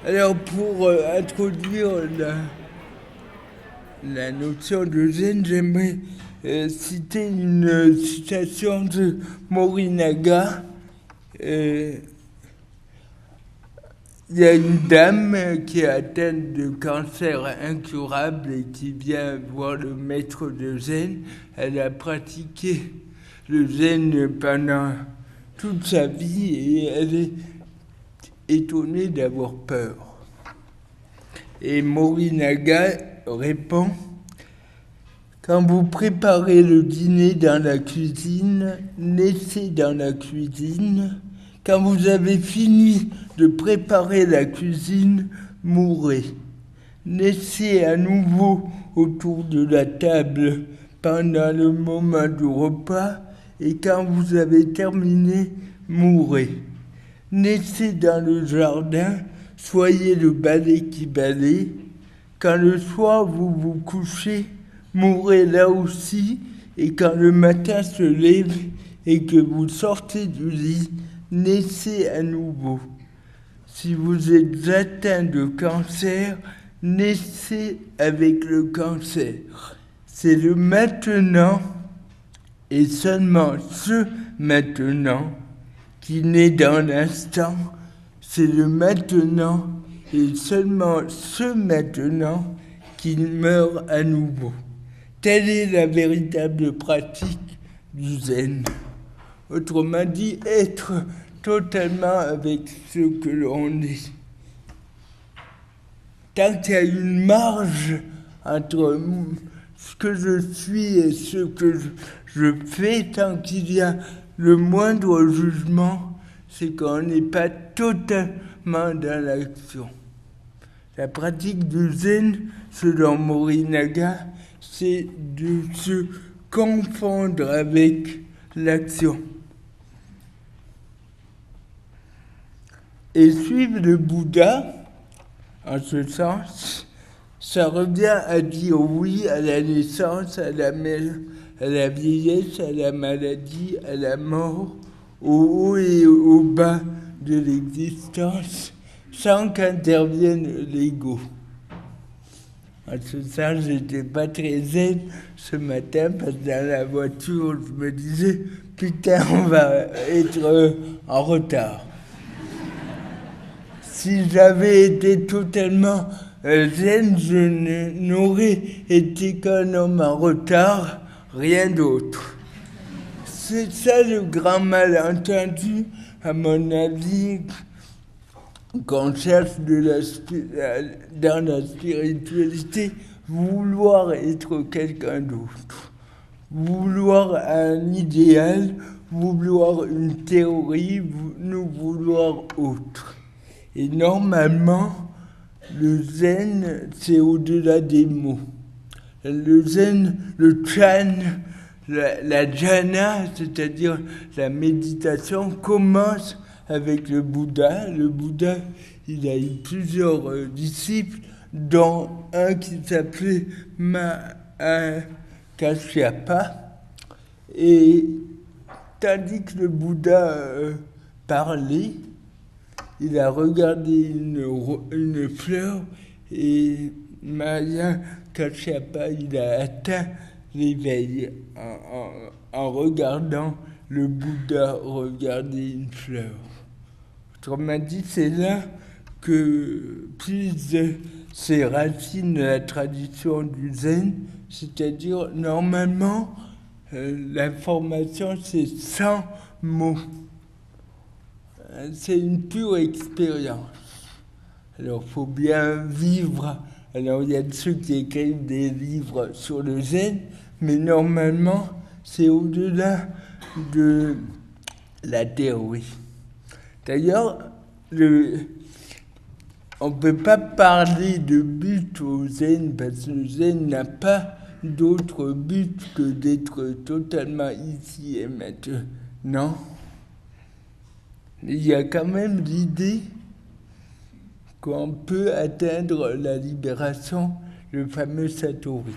Alors, pour introduire la notion de zen, j'aimerais citer une citation de Morinaga. Il y a une dame qui est atteinte de cancer incurable et qui vient voir le maître de zen. Elle a pratiqué le zen pendant toute sa vie et elle est étonnée d'avoir peur. Et Morinaga répond: quand vous préparez le dîner dans la cuisine, naissez dans la cuisine. Quand vous avez fini de préparer la cuisine, mourrez. Naissez à nouveau autour de la table pendant le moment du repas et quand vous avez terminé, mourrez. Naissez dans le jardin, soyez le balai qui balaie. Quand le soir vous vous couchez, mourrez là aussi, et quand le matin se lève et que vous sortez du lit, naissez à nouveau. Si vous êtes atteint de cancer, naissez avec le cancer. C'est le maintenant et seulement ce maintenant qui naît dans l'instant. C'est le maintenant et seulement ce maintenant qui meurt à nouveau. Telle est la véritable pratique du zen. Autrement dit, être totalement avec ce que l'on est. Tant qu'il y a une marge entre ce que je suis et ce que je fais, tant qu'il y a le moindre jugement, c'est qu'on n'est pas totalement dans l'action. La pratique du zen, selon Morinaga, c'est de se confondre avec l'action. Et suivre le Bouddha, en ce sens, ça revient à dire oui à la naissance, à la vieillesse, à la maladie, à la mort, au haut et au bas de l'existence, sans qu'intervienne l'ego. En ce sens, j'étais pas très zen ce matin parce que dans la voiture, je me disais, putain, on va être en retard. Si j'avais été totalement zen, je n'aurais été qu'un homme en retard, rien d'autre. C'est ça le grand malentendu, à mon avis, qu'on cherche dans la spiritualité, vouloir être quelqu'un d'autre, vouloir un idéal, vouloir une théorie, nous vouloir autre. Et normalement, le zen, c'est au-delà des mots. Le zen, le chan, la jhana, c'est-à-dire la méditation, commence avec le Bouddha. Le Bouddha, il a eu plusieurs disciples, dont un qui s'appelait Kasyapa. Et tandis que le Bouddha parlait, il a regardé une fleur et Maya Kasyapa, il a atteint l'éveil en regardant le Bouddha regarder une fleur. Autrement dit, c'est là que puisent ses racines la tradition du zen, c'est-à-dire normalement l'information c'est sans mots. C'est une pure expérience. Alors, il faut bien vivre. Alors, il y a ceux qui écrivent des livres sur le zen, mais normalement, c'est au-delà de la théorie. D'ailleurs, on ne peut pas parler de but au zen, parce que le zen n'a pas d'autre but que d'être totalement ici et maintenant. Il y a quand même l'idée qu'on peut atteindre la libération, le fameux Satori.